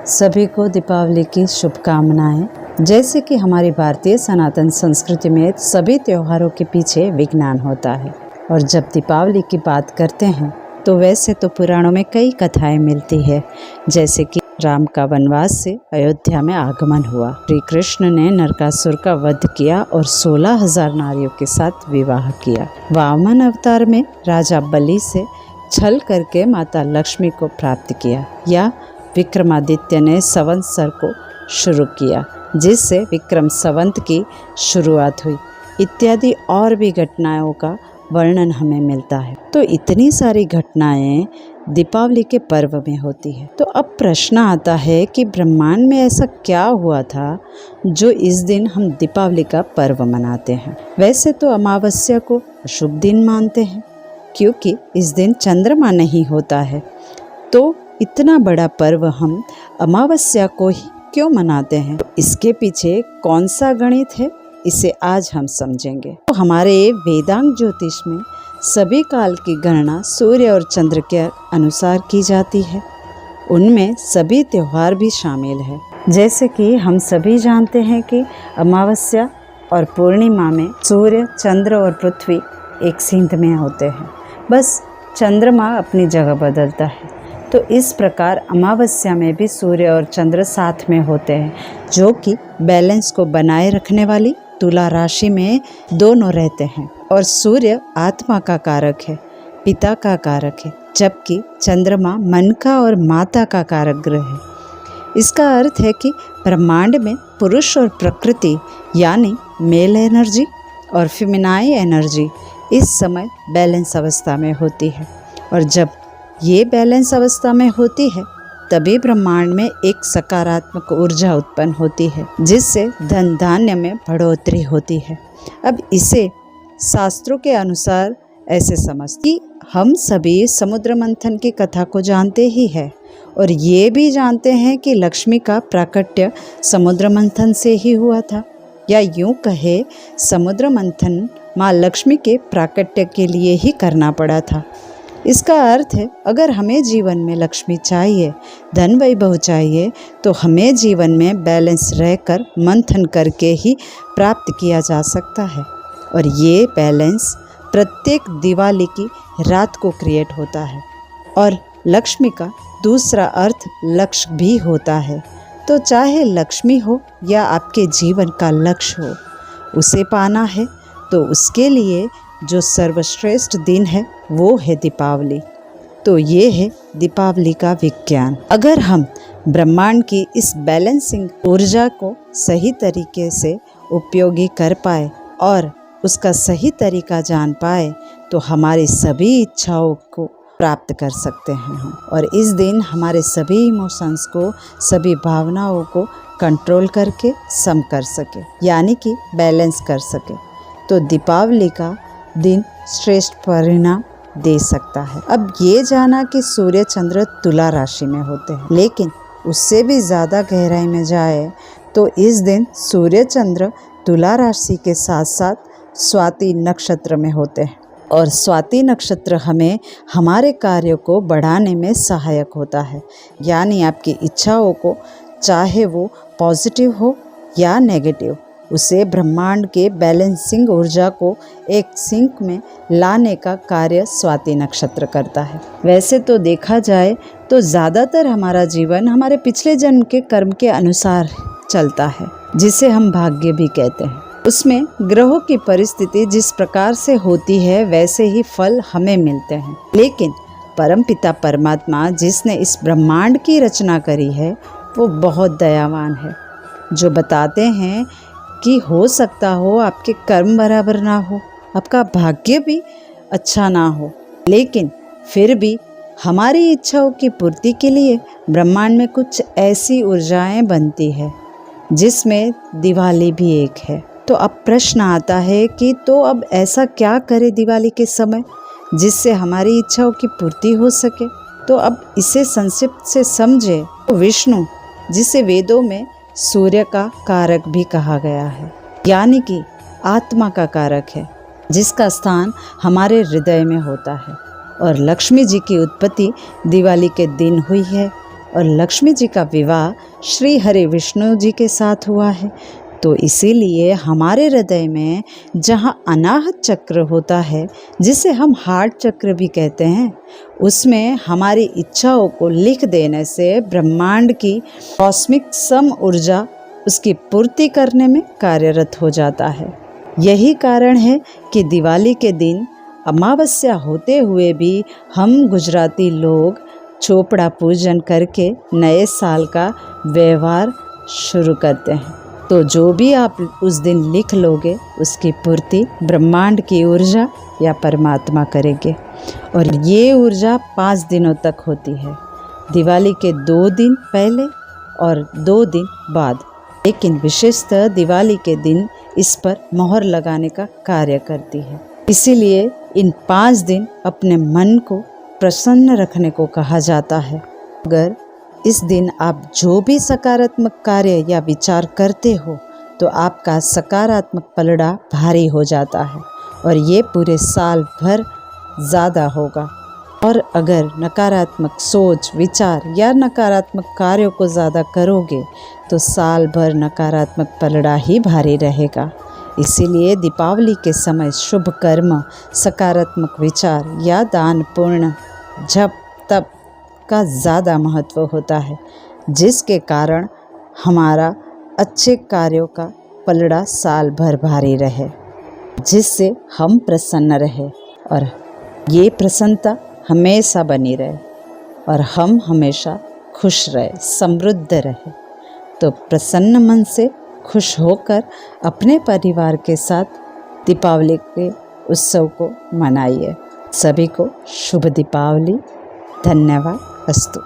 सभी को दीपावली की शुभकामनाएं। जैसे कि हमारी भारतीय सनातन संस्कृति में सभी त्योहारों के पीछे विज्ञान होता है, और जब दीपावली की बात करते हैं तो वैसे तो पुराणों में कई कथाएं मिलती है। जैसे कि राम का वनवास से अयोध्या में आगमन हुआ, श्री कृष्ण ने नरकासुर का वध किया और 16,000 नारियों के साथ विवाह किया। वामन अवतार में राजा बलि से छल करके माता लक्ष्मी को प्राप्त किया, या विक्रमादित्य ने संवत्सर को शुरू किया जिससे विक्रम संवत की शुरुआत हुई, इत्यादि और भी घटनाओं का वर्णन हमें मिलता है। तो इतनी सारी घटनाएं दीपावली के पर्व में होती है। तो अब प्रश्न आता है कि ब्रह्मांड में ऐसा क्या हुआ था जो इस दिन हम दीपावली का पर्व मनाते हैं। वैसे तो अमावस्या को अशुभ दिन मानते हैं क्योंकि इस दिन चंद्रमा नहीं होता है, तो इतना बड़ा पर्व हम अमावस्या को ही क्यों मनाते हैं? तो इसके पीछे कौन सा गणित है, इसे आज हम समझेंगे। तो हमारे वेदांग ज्योतिष में सभी काल की गणना सूर्य और चंद्र के अनुसार की जाती है। उनमें सभी त्योहार भी शामिल है। जैसे कि हम सभी जानते हैं कि अमावस्या और पूर्णिमा में सूर्य, चंद्र और पृथ्वी एक सीध में होते हैं, बस चंद्रमा अपनी जगह बदलता है। तो इस प्रकार अमावस्या में भी सूर्य और चंद्र साथ में होते हैं, जो कि बैलेंस को बनाए रखने वाली तुला राशि में दोनों रहते हैं। और सूर्य आत्मा का कारक है, पिता का कारक है, जबकि चंद्रमा मन का और माता का कारक ग्रह है। इसका अर्थ है कि ब्रह्मांड में पुरुष और प्रकृति यानी मेल एनर्जी और फेमिनाइन एनर्जी इस समय बैलेंस अवस्था में होती है, और जब ये बैलेंस अवस्था में होती है तभी ब्रह्मांड में एक सकारात्मक ऊर्जा उत्पन्न होती है, जिससे धन धान्य में बढ़ोतरी होती है। अब इसे शास्त्रों के अनुसार ऐसे समझते कि हम सभी समुद्र मंथन की कथा को जानते ही है, और ये भी जानते हैं कि लक्ष्मी का प्राकट्य समुद्र मंथन से ही हुआ था, या यूं कहे समुद्र मंथन माँ लक्ष्मी के प्राकट्य के लिए ही करना पड़ा था। इसका अर्थ है अगर हमें जीवन में लक्ष्मी चाहिए, धन वैभव चाहिए, तो हमें जीवन में बैलेंस रहकर मंथन करके ही प्राप्त किया जा सकता है। और ये बैलेंस प्रत्येक दिवाली की रात को क्रिएट होता है। और लक्ष्मी का दूसरा अर्थ लक्ष्य भी होता है। तो चाहे लक्ष्मी हो या आपके जीवन का लक्ष्य हो, उसे पाना है तो उसके लिए जो सर्वश्रेष्ठ दिन है वो है दीपावली। तो ये है दीपावली का विज्ञान। अगर हम ब्रह्मांड की इस बैलेंसिंग ऊर्जा को सही तरीके से उपयोगी कर पाए और उसका सही तरीका जान पाए तो हमारी सभी इच्छाओं को प्राप्त कर सकते हैं हम, और इस दिन हमारे सभी इमोशंस को, सभी भावनाओं को कंट्रोल करके सम कर सके, यानी कि बैलेंस कर सके। तो दीपावली का दिन श्रेष्ठ परिणाम दे सकता है। अब ये जाना कि सूर्य चंद्र तुला राशि में होते हैं, लेकिन उससे भी ज़्यादा गहराई में जाए तो इस दिन सूर्य चंद्र तुला राशि के साथ साथ स्वाति नक्षत्र में होते हैं, और स्वाति नक्षत्र हमें हमारे कार्यों को बढ़ाने में सहायक होता है। यानी आपकी इच्छाओं को, चाहे वो पॉजिटिव हो या नेगेटिव, उसे ब्रह्मांड के बैलेंसिंग ऊर्जा को एक सिंक में लाने का कार्य स्वाति नक्षत्र करता है। वैसे तो देखा जाए तो ज़्यादातर हमारा जीवन हमारे पिछले जन्म के कर्म के अनुसार चलता है, जिसे हम भाग्य भी कहते हैं। उसमें ग्रहों की परिस्थिति जिस प्रकार से होती है वैसे ही फल हमें मिलते हैं। लेकिन परमपिता परमात्मा जिसने इस ब्रह्मांड की रचना करी है वो बहुत दयावान है, जो बताते हैं कि हो सकता हो आपके कर्म बराबर ना हो, आपका भाग्य भी अच्छा ना हो, लेकिन फिर भी हमारी इच्छाओं की पूर्ति के लिए ब्रह्मांड में कुछ ऐसी ऊर्जाएं बनती है जिसमें दिवाली भी एक है। तो अब प्रश्न आता है कि तो अब ऐसा क्या करे दिवाली के समय जिससे हमारी इच्छाओं की पूर्ति हो सके? तो अब इसे संक्षिप्त से समझे तो विष्णु, जिसे वेदों में सूर्य का कारक भी कहा गया है, यानी कि आत्मा का कारक है, जिसका स्थान हमारे हृदय में होता है, और लक्ष्मी जी की उत्पत्ति दिवाली के दिन हुई है। और लक्ष्मी जी का विवाह श्री हरि विष्णु जी के साथ हुआ है। तो इसीलिए हमारे हृदय में जहाँ अनाहत चक्र होता है, जिसे हम हार्ट चक्र भी कहते हैं, उसमें हमारी इच्छाओं को लिख देने से ब्रह्मांड की कॉस्मिक सम ऊर्जा उसकी पूर्ति करने में कार्यरत हो जाता है। यही कारण है कि दिवाली के दिन अमावस्या होते हुए भी हम गुजराती लोग चोपड़ा पूजन करके नए साल का व्यवहार शुरू करते हैं। तो जो भी आप उस दिन लिख लोगे उसकी पूर्ति ब्रह्मांड की ऊर्जा या परमात्मा करेंगे। और ये ऊर्जा 5 दिनों तक होती है, दिवाली के 2 दिन पहले और 2 दिन बाद। लेकिन विशेषतः दिवाली के दिन इस पर मोहर लगाने का कार्य करती है। इसीलिए इन 5 दिन अपने मन को प्रसन्न रखने को कहा जाता है। अगर इस दिन आप जो भी सकारात्मक कार्य या विचार करते हो तो आपका सकारात्मक पलड़ा भारी हो जाता है और ये पूरे साल भर ज़्यादा होगा। और अगर नकारात्मक सोच विचार या नकारात्मक कार्यों को ज़्यादा करोगे तो साल भर नकारात्मक पलड़ा ही भारी रहेगा। इसीलिए दीपावली के समय शुभ कर्म, सकारात्मक विचार या दान पुण्य जप तप का ज़्यादा महत्व होता है, जिसके कारण हमारा अच्छे कार्यों का पलड़ा साल भर भारी रहे, जिससे हम प्रसन्न रहे और ये प्रसन्नता हमेशा बनी रहे और हम हमेशा खुश रहे, समृद्ध रहे। तो प्रसन्न मन से खुश होकर अपने परिवार के साथ दीपावली के उत्सव को मनाइए। सभी को शुभ दीपावली। धन्यवाद। अस्तु।